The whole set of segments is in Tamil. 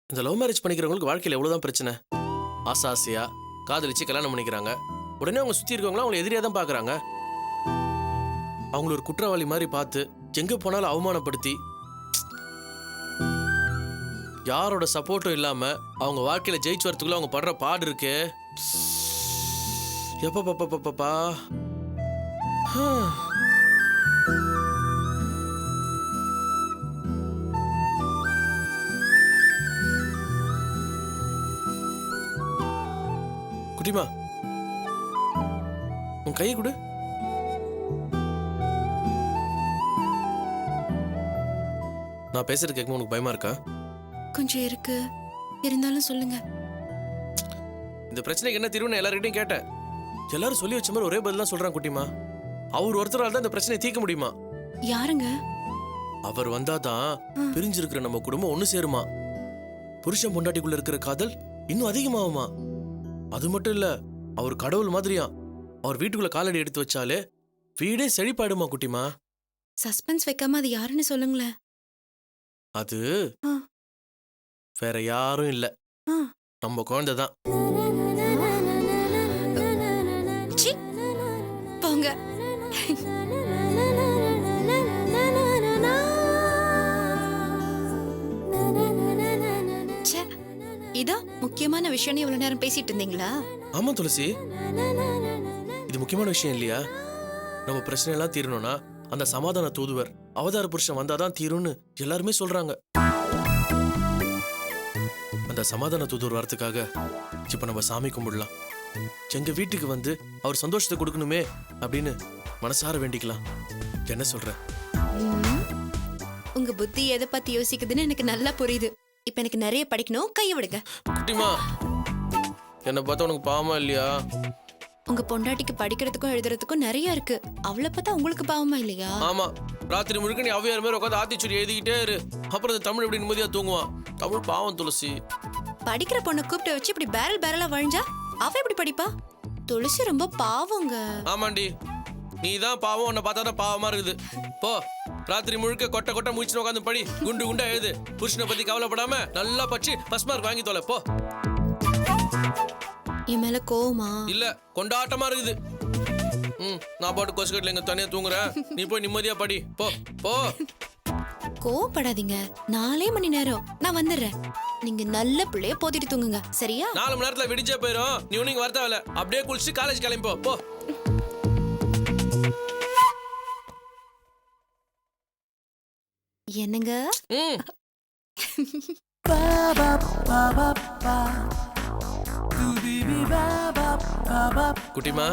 இந்த லவ் மேரேஜ் பண்ணிக்கிறவங்களுக்கு வாழ்க்கையில் எவ்வளோதான் பிரச்சனை. ஆசையா காதலிச்சு கல்யாணம் பண்ணிக்கிறாங்க. உடனே அவங்க சுற்றி இருக்கவங்களாம் அவங்களை எதிரியாக தான் பார்க்குறாங்க. அவங்கள ஒரு குற்றவாளி மாதிரி பார்த்து எங்கே போனாலும் அவமானப்படுத்தி யாரோட சப்போர்ட்டும் இல்லாமல் அவங்க வாழ்க்கையில் ஜெயிச்சு வரத்துக்குள்ள அவங்க படுற பாடு இருக்கு. எப்பப்பா குட்டிமா, உன் கையை கொடு. நான் பேசுறது கேட்கும் உனக்கு பயமா இருக்கா? கொஞ்சம் இருக்கு, இருந்தாலும் சொல்லுங்க. இந்த பிரச்சனைக்கு என்ன தீர்வுன்னு எல்லார்கிட்டையும் கேட்டேன். எல்லாரும் சொல்லி வச்ச மாதிரி ஒரே பதில் தான் சொல்றான் குட்டிமா. அவர் ஒருத்தரால் தான் இந்த பிரச்சனையை தீர்க்க முடியுமா? யாருங்க? அவர் வந்தாதான் பிரிஞ்சிருக்கிற நம்ம குடும்பம் ஒண்ணு சேருமா. புருஷன் பொண்டாட்டிக்குள்ள இருக்கிற காதல் இன்னும் அதிகமாகுமா. அது மட்டும் இல்ல, அவர் கடவுள் மாதிரியா. அவர் வீட்டுக்குள்ள காலடி எடுத்து வச்சாலே வீடே செழிப்பாயிடுமா குட்டிமா. சஸ்பென்ஸ் வைக்காம அது யாருன்னு சொல்லுங்களேன். அது வேற யாரும் இல்ல, நம்ம குழந்தை தான். போங்க. இதோ முக்கியமான விஷயம். இவ்வளவு நேரம் பேசிட்டு இருந்தீங்களா? ஆமா துளசி, இது முக்கியமான விஷயம் இல்லையா? நம்ம பிரச்சனை எல்லாம் தீரணும்னா அந்த சமாதான தூதுவர் அவதார புருஷன் வந்தாதான் தீரும்னு எல்லாருமே சொல்றாங்க. அந்த சமாதான தூதுவர் வரத்துக்காக இப்ப நம்ம சாமி கும்பிடலாம். எங்க வீட்டுக்கு வந்து அவர் சந்தோஷத்தை கொடுக்கணுமே அப்படின்னு மனசார வேண்டிக்கலாம். என்ன சொல்ற? உங்க புத்தி எதை பத்தி யோசிக்குதுன்னு எனக்கு நல்லா புரியுது. இப்ப எனக்கு நிறைய படிக்கணும். கையை விடுங்க. குட்டிமா, என்ன பார்த்தா உனக்கு பாவமா இல்லையா? உங்க பொண்டாட்டிக்கு படிக்கிறதுக்கும் எழுதுறதுக்கும் நிறைய இருக்கு. அவளை பார்த்தா உங்களுக்கு பாவமா இல்லையா? ஆமா, ராத்திரி முழுக்க நீ அவ்வையார் மாதிரி உட்காந்து ஆத்திச்சூரி எழுதிக்கிட்டே இரு. அப்புறம் இந்த தமிழ் எப்படி நிம்மதியா தூங்குவான். தமிழ் பாவம் துளசி. படிக்கிற பொண்ணை கூப்பிட்டு வச்சு இப்படி பேரலா வழிஞ்சா அவ எப்படி படிப்பா? துளசி ரொம்ப பாவங்க. ஆமாண்டி, நீ தான் பாவம். உன்னை பார்த்தா தான் பாவமா இருக்குது. போ, ராத்திரி முழுக்க கொட்டை கொட்டை முடிச்சு உட்காந்து படி. குண்டு குண்டா எழுது. புருஷனை பத்தி கவலைப்படாம நல்லா படிச்சு ஃபர்ஸ்ட் மார்க் வாங்கி தொலை. போ. என் மேல கோவமா? இல்ல, கொண்டாட்டமா இருக்குது. நான் பாட்டு கொசுக்கட்டில எங்க தனியா தூங்குறேன். நீ போய் நிம்மதியா படி. போ போ. கோவப்படாதீங்க. 4 மணி நேரம் நான் வந்துடுறேன். நீங்க நல்ல பிள்ளைய போத்திட்டு தூங்குங்க, சரியா? 4 மணி நேரத்துல விடிஞ்சே போயிடும். நீ உனக்கு வரத்தாவில்ல. அப்படியே குளிச்சு காலேஜ் கிளம்பி போ. போ. என்னங்க? குட்டிமா,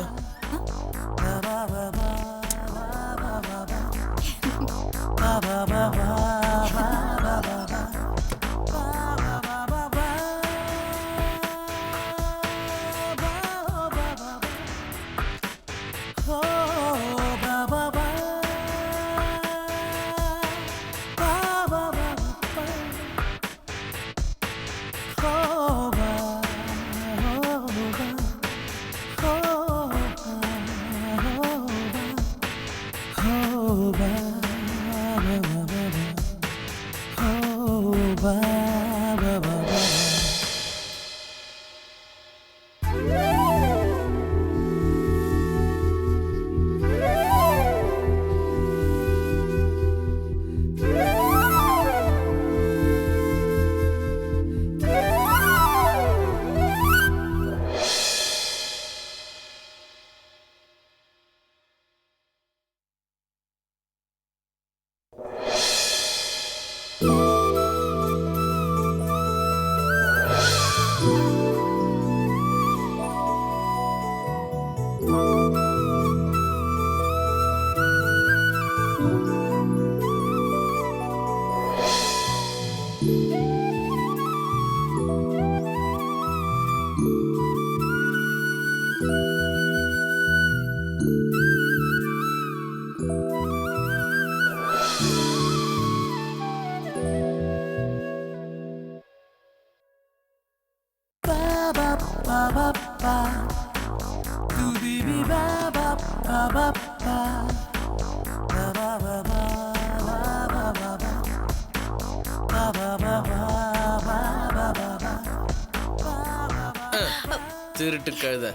திருட்டு கழுத.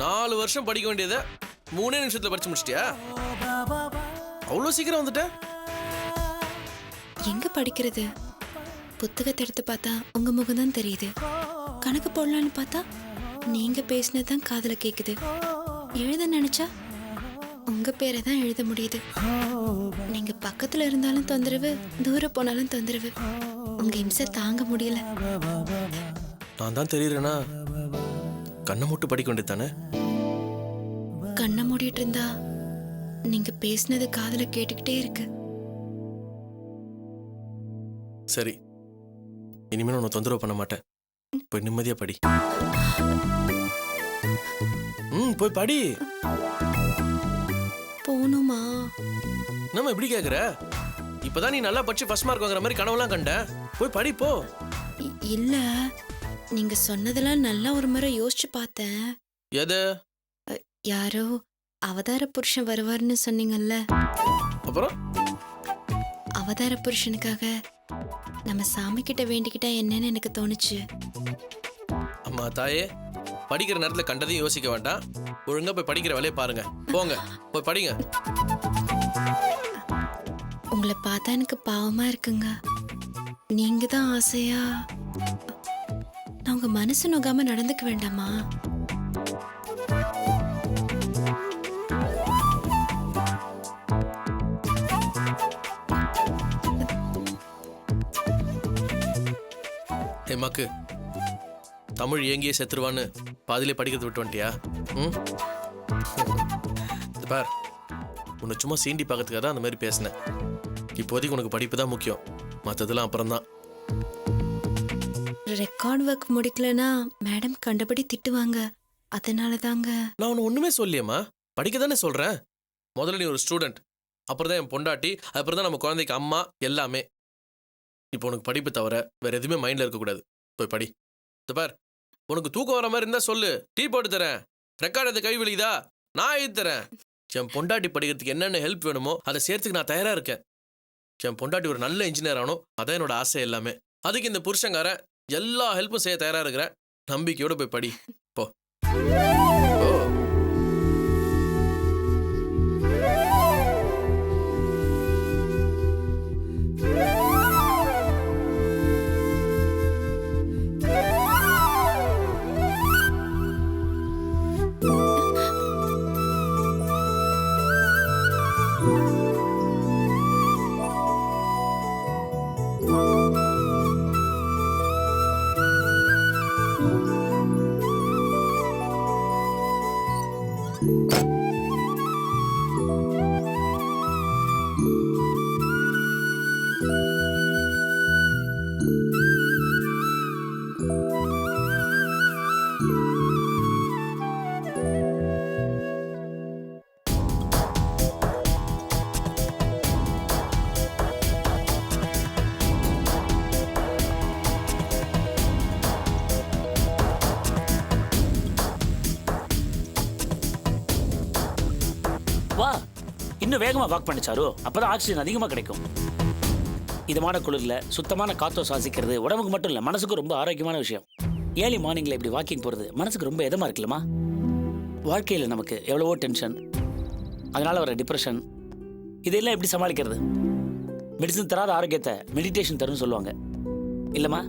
4 வருஷம் படிக்க வேண்டியதை 3 நிமிஷத்துல படிச்சு முடிச்சிட்டியா? அவ்வளோ சீக்கிரம் வந்துட்ட? எங்க படிக்கிறது? புத்தகத்தை எடுத்து பார்த்தா உங்க முகம் தான் தெரியுது. கணக்கு போடலான்னு பார்த்தா நீங்க பேசினதான் காதுல கேக்குது. எழுத நினைச்சா உங்க பேரை தான் எழுத முடியுது. நீங்க பக்கத்துல இருந்தாலும் தொந்தரவு, தூரம் போனாலும் தொந்தரவு. உங்க இம்சை தாங்க முடியல. நான் தான் தெரியுறேன்னா கண்ணை மூட்டு படிக்க வேண்டியது தானே? கண்ணை மூடிட்டு இருந்தா நீங்க பேசினது காதுல கேட்டுக்கிட்டே இருக்கு. சரி, இனிமேல் உன்னை தொந்தரவு பண்ண மாட்டேன். போய் நிம்மதியா படி. போய் படி. போணுமா? நம்ம எப்படி கேக்குற? இப்பதான் நீ நல்லா படிச்சு ஃபர்ஸ்ட் மார்க் வாங்குற மாதிரி கனவுலாம் கண்ட. போய் படி போ. இல்ல, நீங்க சொன்னதெல்லாம் நல்லா ஒரு முறை யோசிச்சு பார்த்தேன். எது? யாரோ அவதார புருஷன் வருவார்னு சொன்னீங்கல்ல. அப்புறம் அவதார புருஷனுக்காக நம்ம சாமி கிட்ட வேண்டிக்கிட்டா என்னன்னு எனக்கு தோணுச்சு. அம்மா தாயே, படிக்கிற நேரத்துல கண்டதையும் யோசிக்க வேண்டாம். ஒழுங்கா போய் படிக்கிற வேலையை பாருங்க. போங்க, போய் படிங்க. உங்களை பார்த்தா எனக்கு பாவமா இருக்குங்க. நீங்க தான் ஆசையா நான் உங்க மனசு நோகாம நடந்துக்க வேண்டாமா? மக்கு, தமிழ் ஏங்கியே செத்துருவான்னு பாதிலே படிக்கிறது விட்டு வந்துட்டியா? பார், உன்னை சும்மா சீண்டி பார்க்கறதுக்காக தான் அந்த மாதிரி பேசினேன். இப்போதைக்கு உனக்கு படிப்பு தான் முக்கியம், மற்றதெல்லாம் அப்புறம் தான். ரெக்கார்ட் ஒர்க் முடிக்கலனா மேடம் கண்டபடி திட்டுவாங்க. அதனால தாங்க. நான் உன்னை ஒண்ணுமே சொல்லியம்மா, படிக்க தானே சொல்றேன். முதல்ல நீ ஒரு ஸ்டூடெண்ட், அப்புறம் தான் என் பொண்டாட்டி, அப்புறம் தான் நம்ம குழந்தைக்கு அம்மா, எல்லாமே. இப்போ உனக்கு படிப்பு தவிர வேற எதுவுமே மைண்ட்ல இருக்கக்கூடாது. போய் படி. பார், உனக்கு தூக்கம் வர மாதிரி இருந்தா சொல்லு, டீ போட்டு தரேன். ரெக்கார்டு எது கை விழிதா, நான் எழுதி தரேன். என் பொண்டாட்டி படிக்கிறதுக்கு என்னென்ன ஹெல்ப் வேணுமோ அதை சேர்த்துக்கு நான் தயாரா இருக்கேன். என் பொண்டாட்டி ஒரு நல்ல இன்ஜினியர் ஆகணும், அதான் என்னோட ஆசை எல்லாமே. அதுக்கு இந்த புருஷங்காரன் எல்லா ஹெல்ப்பும் செய்ய தயாரா இருக்கிறேன். நம்பிக்கையோட போய் படி போ. வா, இன்னும் வேகமா வாக் பண்ணிச்சாரோ, அப்பதான் ஆக்சிஜன் அதிகமா கிடைக்கும். இதமான குளிர்ல சுத்தமான காத்தோ சுவாசிக்கிறது உடம்புக்கு மட்டும் இல்ல, மனசுக்கு ரொம்ப ஆரோக்கியமான விஷயம். ஏர்லி மார்னிங்ல இப்படி வாக்கிங் போறது மனசுக்கு ரொம்ப இதமா இருக்குல்லமா. வாழ்க்கையில நமக்கு எவ்வளவோ டென்ஷன், அதனால வர டிப்ரெஷன், இதெல்லாம் எப்படி சமாளிக்கிறது? மெடிசன் தராத ஆரோக்கியத்தை மெடிடேஷன் தரும்னு சொல்லுவாங்க இல்லம்மா.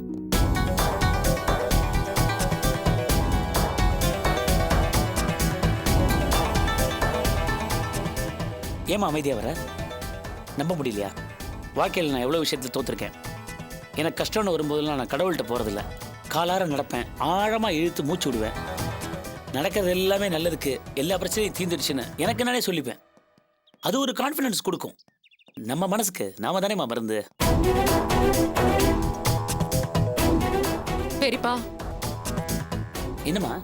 ஏமா அமைதியா வர? நம்ப முடியலையா? வாழ்க்கையில் நான் எவ்வளோ விஷயத்தில் தோற்றுருக்கேன். எனக்கு கஷ்டம்னு வரும்போதெல்லாம் நான் கடவுள்கிட்ட போகிறதில்ல, காலார நடப்பேன், ஆழமாக இழுத்து மூச்சு விடுவேன். நடக்கிறது எல்லாமே நல்லதுக்கு, எல்லா பிரச்சனையும் தீர்ந்துடுச்சுன்னு எனக்கு நானே சொல்லிப்பேன். அது ஒரு கான்ஃபிடன்ஸ் கொடுக்கும். நம்ம மனசுக்கு நாம தானேமா மருந்து. பெரியப்பா, என்னம்மா?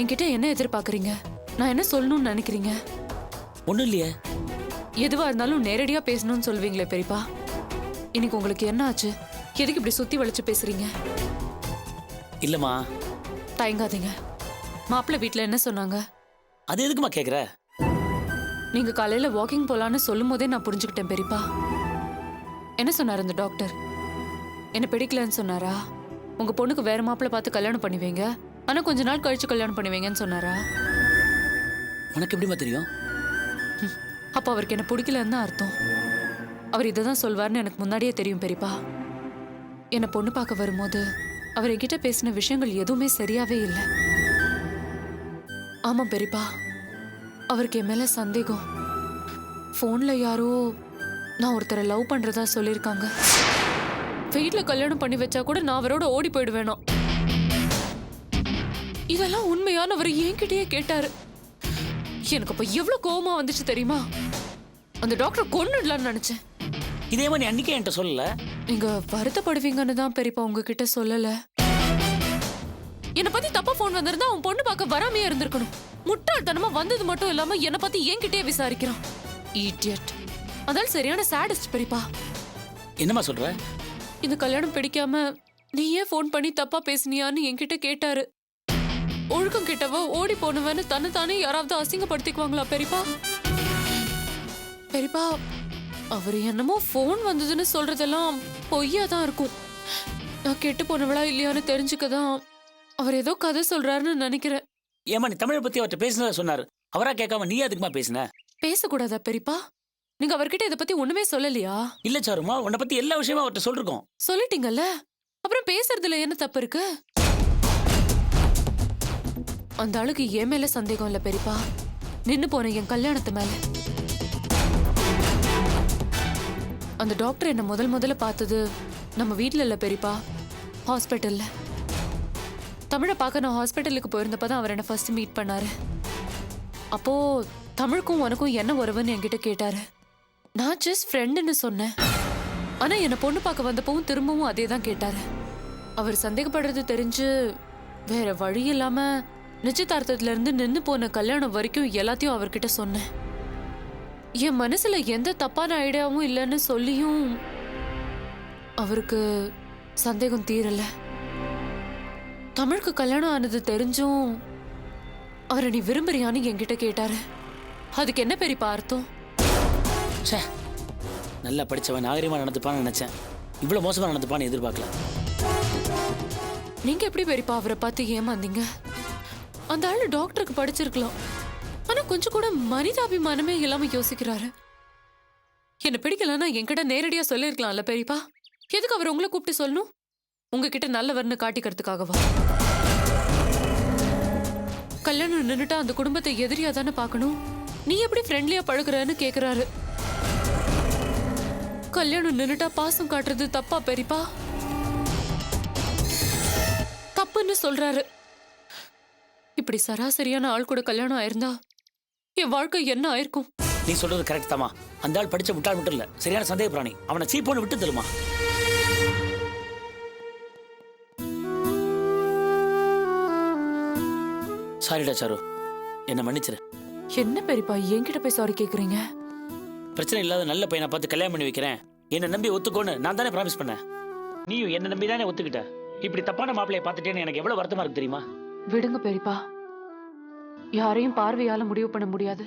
என்கிட்ட என்ன எதிர்பார்க்குறீங்க? நான் என்ன சொல்லணும்னு நினைக்கிறீங்க? ஒன்றும் இல்லையே. எதுவா இருந்தாலும் நேரடியா பேசணும்னு சொல்வீங்களே பெரியப்பா. இன்னைக்கு உங்களுக்கு என்ன ஆச்சு? எதுக்கு இப்படி சுத்தி வளைச்சு பேசுறீங்க? இல்லம்மா. தயங்காதீங்க. மாப்பிள்ளை வீட்ல என்ன சொன்னாங்க? அது எதுக்குமா கேக்குற? நீங்க காலையில வாக்கிங் போலான்னு சொல்லும் போதே நான் புரிஞ்சுக்கிட்டேன் பெரியப்பா. என்ன சொன்னார் அந்த டாக்டர்? என்ன பிடிக்கலன்னு சொன்னாரா? உங்க பொண்ணுக்கு வேற மாப்பிள்ளை பார்த்து கல்யாணம் பண்ணி வைங்க, ஆனா கொஞ்ச நாள் கழிச்சு கல்யாணம் பண்ணி வைங்கன்னு சொன்னாரா? உனக்கு எப்படிமா தெரியும்? அப்ப அவருக்கு என்ன பிடிக்கலன்னு தான் அர்த்தம். அவர் இதை தான் சொல்வார்னு எனக்கு முன்னாடியே தெரியும் பெரியப்பா. என்னை பொண்ணு பார்க்க வரும்போது அவர் என்கிட்ட பேசின விஷயங்கள் எதுவுமே சரியாவே இல்லை. ஆமா பெரியப்பா, அவருக்கு என் மேல சந்தேகம். போன்ல யாரோ நான் ஒருத்தரை லவ் பண்றதா சொல்லியிருக்காங்க. வீட்ல கல்யாணம் பண்ணி வச்சா கூட நான் அவரோட ஓடி போயிடுவேனோ. இதெல்லாம் உண்மையானவர் என்கிட்டயே கேட்டாரு. எனக்கு அப்ப எவ்வளவு கோவமா வந்துச்சு தெரியுமா? அந்த டாக்டர் கொன்னுடலான்னு நினைச்சேன். இதே மாதிரி நீ அன்னைக்கே என்கிட்ட சொல்லல. நீங்க வருத்தப்படுவீங்கன்னு தான் பெரியப்பா உங்ககிட்ட சொல்லல. என்னை பத்தி தப்பா போன் வந்திருந்தா அவன் பொண்ணு பார்க்க வராமையே இருந்திருக்கணும். முட்டாள்தனமா வந்தது மட்டும் இல்லாம என்னை பத்தி என்கிட்டயே விசாரிக்கிறான். ஈடியட். அதால் சரியான சாடிஸ்ட் பெரியப்பா. என்னம்மா சொல்ற? இந்த கல்யாணம் பிடிக்காம நீ ஏன் போன் பண்ணி தப்பா பேசினியான்னு என்கிட்ட கேட்டாரு. ஒழுக்கம் கிட்டவ ஓடி போனவன்னு தன்னைத்தானே யாராவது அசிங்கப்படுத்திக்குவாங்களா பெரியப்பா? பெரியப்பா, அவர் என்னமோ போன் வந்ததுன்னு சொல்றதெல்லாம் பொய்யா தான் இருக்கும். நான் கெட்டு போனவளா இல்லையான்னு தெரிஞ்சுக்கதான் அவர் ஏதோ கதை சொல்றாருன்னு நினைக்கிறேன். ஏமா நீ தமிழை பத்தி அவர்கிட்ட பேசினதா சொன்னாரு, அவரா கேட்காம நீ அதுக்குமா பேசின? பேசக்கூடாதா பெரியப்பா? நீங்க அவர்கிட்ட இதை பத்தி ஒண்ணுமே சொல்லலையா? இல்ல சாருமா, உன்னை பத்தி எல்லா விஷயமும் அவர்கிட்ட சொல்லிருக்கோம். சொல்லிட்டீங்கல்ல, அப்புறம் பேசுறதுல என்ன தப்பு இருக்கு? அந்த ஆளுக்கு என் மேல சந்தேகம் இல்ல பெரியப்பா, நின்னு போன என் கல்யாணத்து மேல. அந்த டாக்டர் என்ன முதல்ல பார்த்தது நம்ம வீட்ல இல்ல பெரியப்பா, ஹாஸ்பிட்டல்ல. தமிழை பார்க்க நான் ஹாஸ்பிட்டலுக்கு போயிருந்தப்பதான் அவர் என்ன ஃபர்ஸ்ட் மீட் பண்ணாரு. அப்போ தமிழுக்கும் உனக்கும் என்ன உறவுன்னு என்கிட்ட கேட்டாரு. நான் ஜஸ்ட் ஃப்ரெண்டுன்னு சொன்னேன். ஆனா என்ன பொண்ணு பார்க்க வந்தப்பவும் திரும்பவும் அதே தான் கேட்டாரு. அவர் சந்தேகப்படுறது தெரிஞ்சு வேற வழி இல்லாம நிச்சயதார்த்தத்துல இருந்து நின்னு போன கல்யாணம் வரைக்கும் எல்லாத்தையும் அவர்கிட்ட சொன்னேன். என் மனசுல எந்த தப்பான ஐடியாவும் இல்லைன்னு சொல்லியும் அவருக்கு சந்தேகம் தீரல. தமிழுக்கு கல்யாணம் ஆனது தெரிஞ்சும் அவரை நீ விரும்புறியான்னு என்கிட்ட கேட்டாரு. அதுக்கு என்ன பெரியப்பா அர்த்தம்? ச்சே, நல்லா படிச்சவன் நாகரிகமா நடந்துப்பான்னு நினைச்சேன். இவ்வளவு மோசமா நடந்துப்பான்னு எதிர்பார்க்கல. நீங்க எப்படி பெரியப்பா அவரை பார்த்து ஏமாந்தீங்க? அந்த ஆளு டாக்டருக்கு படிச்சிருக்கலாம், ஆனா கொஞ்சம் கூட மனிதாபிமானமே இல்லாம யோசிக்கிறாரு. என்ன பிடிக்கலன்னா என்கிட்ட நேரடியா சொல்லிருக்கலாம்ல பெரியப்பா. எதுக்கு அவர் உங்களை கூப்பிட்டு சொல்லணும்? உங்ககிட்ட நல்லவர்னு காட்டிக்கிறதுக்காகவா? கல்யாணம் நின்னுட்டா அந்த குடும்பத்தை எதிரியா தானே பார்க்கணும். நீ எப்படி ஃப்ரெண்ட்லியா பழகுறன்னு கேக்குறாரு. கல்யாணம் நின்னுட்டா பாசம் காட்டுறது தப்பா பெரியப்பா? தப்புன்னு சொல்றாரு. இப்படி சராசரியான ஆள் கூட கல்யாணம் ஆயிருந்தா என் வாழ்க்கை என்ன ஆயிருக்கும்? நீ சொல்றது கரெக்ட் தாமா. அந்த ஆள் படிச்ச முட்டாள் மட்டும் இல்ல, சரியான சந்தேக பிராணி. அவனை சீப்போன்னு விட்டு தருமா? சாரிடா சாரு, என்ன மன்னிச்சிரு. என்ன பெரியப்பா என்கிட்ட போய் சாரி கேக்குறீங்க? பிரச்சனை இல்லாத நல்ல பையனை பார்த்து கல்யாணம் பண்ணி வைக்கிறேன், என்ன நம்பி ஒத்துக்கோன்னு நான் தானே ப்ராமிஸ் பண்ணேன். நீயும் என்ன நம்பி தானே ஒத்துக்கிட்ட. இப்படி தப்பான மாப்பிளைய பார்த்துட்டேன்னு எனக்கு எவ்வளவு வருத்தமா இருக்கு தெரியுமா? விடுங்க பெரியப்பா, யாரையும் பார்வையால முடிவு பண்ண முடியாது.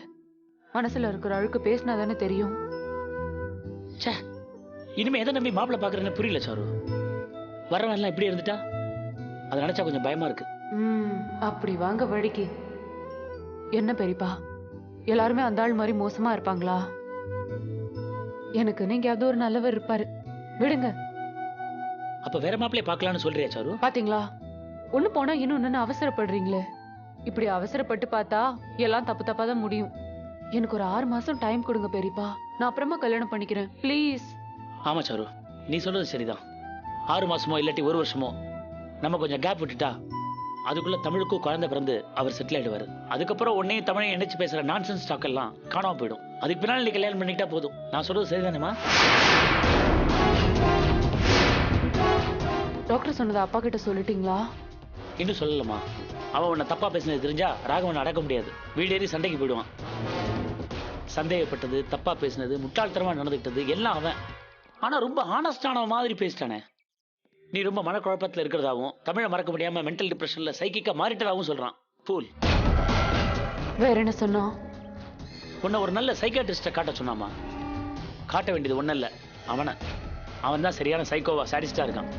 மனசுல இருக்கிற அழுக்கு பேசினா தானே தெரியும். ச்சே, இனிமே எதை நம்பி மாப்பிள்ளை பாக்குறேன்னு புரியல சாரு. வரவன் எல்லாம் இப்படி இருந்துட்டா அதை நினைச்சா கொஞ்சம் பயமா இருக்கு. அப்படி வாங்க வழிக்கு. என்ன பெரியப்பா, எல்லாருமே அந்த ஆள் மாதிரி மோசமா இருப்பாங்களா? எனக்கு நீங்க அது ஒரு நல்லவர் இருப்பாரு, விடுங்க. அப்ப வேற மாப்பிளைய பார்க்கலாம்னு சொல்றியா சாரு? பாத்தீங்களா, ஒண்ணு போனா இன்னொன்னு அவசரப்படுறீங்களே. இப்படி அவசரப்பட்டு பார்த்தா எல்லாம் தப்பு தப்பா தான் முடியும். எனக்கு ஒரு 6 மாசம் டைம் கொடுங்க பெரியப்பா, நான் அப்புறமா கல்யாணம் பண்ணிக்கிறேன் ப்ளீஸ். ஆமா சாரு, நீ சொல்றது சரிதான். 6 மாசமோ இல்லாட்டி 1 வருஷமோ நம்ம கொஞ்சம் கேப் விட்டுட்டா அதுக்குள்ள தமிழுக்கும் குழந்தை பிறந்து அவர் செட்டில் ஆயிடுவாரு. அதுக்கப்புறம் உன்னையும் தமிழையும் நினைச்சு பேசுற நான்சென்ஸ் ஸ்டாக் எல்லாம் காணாம போயிடும். அதுக்கு பின்னாடி நீ கல்யாணம் பண்ணிக்கிட்டா போதும். நான் சொல்றது சரிதானேமா? டாக்டர் சொன்னதை அப்பா கிட்ட சொல்லிட்டீங்களா? இன்னும் சொல்லலமா. அவன் உன்னை தப்பா பேசினது தெரிஞ்சா ராகவன் அடக்க முடியாது, வீடேறி சண்டைக்கு போயிடுவான். சந்தேகப்பட்டது, தப்பா பேசினது, முட்டாள்தனமா நடந்துக்கிட்டது எல்லாம் அவன். ஆனா ரொம்ப ஆனஸ்டான மாதிரி பேசிட்டானே. நீ ரொம்ப மனக்குழப்பத்தில் இருக்கிறதாவும் தமிழை மறக்க முடியாம மென்டல் டிப்ரெஷன்ல சைக்கிக்கா மாறிட்டதாகவும் சொல்றான். ஃபூல். வேற என்ன சொன்னா? உன்னை ஒரு நல்ல சைக்காட்ரிஸ்ட காட்ட சொன்னாமா. காட்ட வேண்டியது ஒன்னும் இல்ல, அவனை. அவன் தான் சரியான சைக்கோவா சாடிஸ்டா இருக்கான்.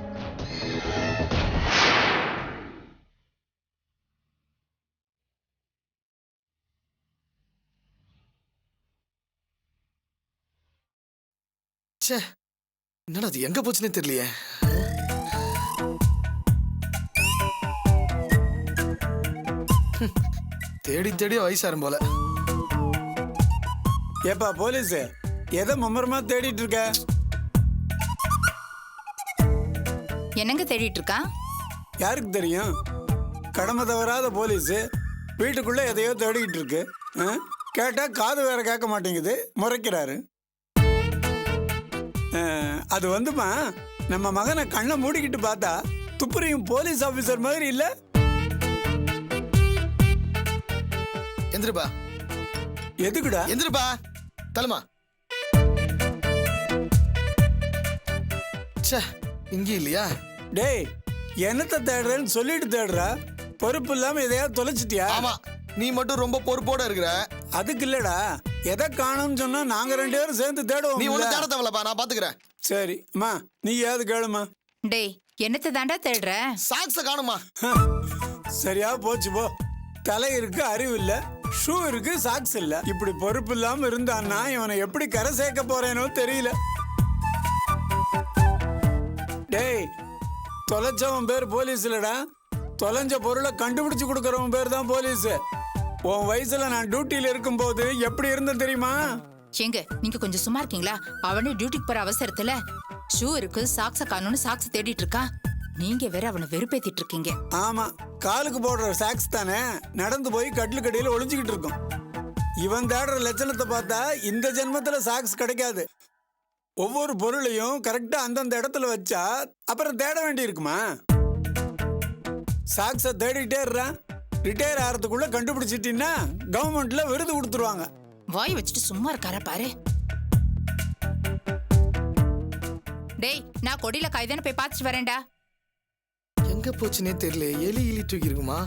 ச்சே, என்னடா அது எங்க போச்சுன்னே தெரியலையே. தேடி தேடி வயசாரும் போல. ஏப்பா போலீஸ், எதை மும்மரமா தேடிட்டு இருக்க? என்னங்க தேடிட்டு இருக்கா? யாருக்கு தெரியும்? கடமை தவறாத போலீஸ் வீட்டுக்குள்ள எதையோ தேடிட்டு இருக்கு. கேட்டா காது வேற கேட்க மாட்டேங்குது, முறைக்கிறாரு. அது வந்துமா, நம்ம மகனை கண்ணை மூடிக்கிட்டு பார்த்தா துப்புரையும் போலீஸ் ஆபீசர் மாதிரி இல்ல? எந்திருப்பா. எதுக்குடா? எந்திருப்பா. தலமா. ச்சே, இங்கே இல்லையா? டேய், என்னத்தை தேடுறேன்னு சொல்லிட்டு தேடுறா. பொறுப்பு இல்லாம எதையாவது தொலைச்சிட்டியா? ஆமா, நீ மட்டும் ரொம்ப பொறுப்போட இருக்கிற. அதுக்கு இல்லடா, எதை காணும்னு சொன்னா நாங்க 2 பேரும் சேர்ந்து தேடுவோம். நீ ஒண்ணு தேட தேவையில்லப்பா, நான் பாத்துக்கிறேன். சரி அம்மா, நீ ஏதாவது கேளுமா. டேய், என்னத்தை தாண்டா தேடுற? சாக்ஸ காணுமா? சரியா போச்சு போ. தலை இருக்கு, அறிவு இல்ல. ஷூ இருக்கு, சாக்ஸ் இல்ல. இப்படி பொறுப்பு இல்லாம இருந்தான்னா இவனை எப்படி கரை சேர்க்க போறேனோ தெரியல. டேய், தொலைச்சவன் பேர் போலீஸ் இல்லடா, தொலைஞ்ச பொருளை கண்டுபிடிச்சு கொடுக்கறவன் பேர் தான் போலீஸ். உன் வயசுல நான் டியூட்டியில இருக்கும்போது எப்படி இருந்தேன் தெரியுமா? ஏங்க, நீங்க கொஞ்சம் சும்மா இருக்கீங்களா? அவனே டியூட்டிக்கு போற அவசரத்துல ஷூ இருக்கு, சாக்ஸ காணும்னு சாக்ஸ் தேடிட்டு இருக்கான். நீங்க வேற அவனை வெறுப்பேத்திட்டு இருக்கீங்க. ஆமா, காலுக்கு போடுற சாக்ஸ் தானே நடந்து போய் கட்டிலுக்கடியில ஒளிஞ்சுக்கிட்டு இருக்கும். இவன் தேடுற லட்சணத்தை பார்த்தா இந்த ஜென்மத்துல சாக்ஸ் கிடைக்காது. ஒவ்வொரு பொருளையும் கரெக்டா அந்தந்த இடத்துல வச்சா அப்புறம் தேட வேண்டி இருக்குமா? சாக்ஸ தேடிட்டே இருறான். ரிட்டையர் ஆகிறதுக்குள்ள கண்டுபிடிச்சிட்டீங்கன்னா கவர்மெண்ட்ல விருது கொடுத்துருவாங்க. வாய் வச்சுட்டு சும்மா இருக்காரா பாரு. டேய், நான் கொடியில காய்தானே போய் பார்த்துட்டு வரேன்டா. எங்க போச்சுன்னே தெரியல. எலி தூக்கி இருக்குமா?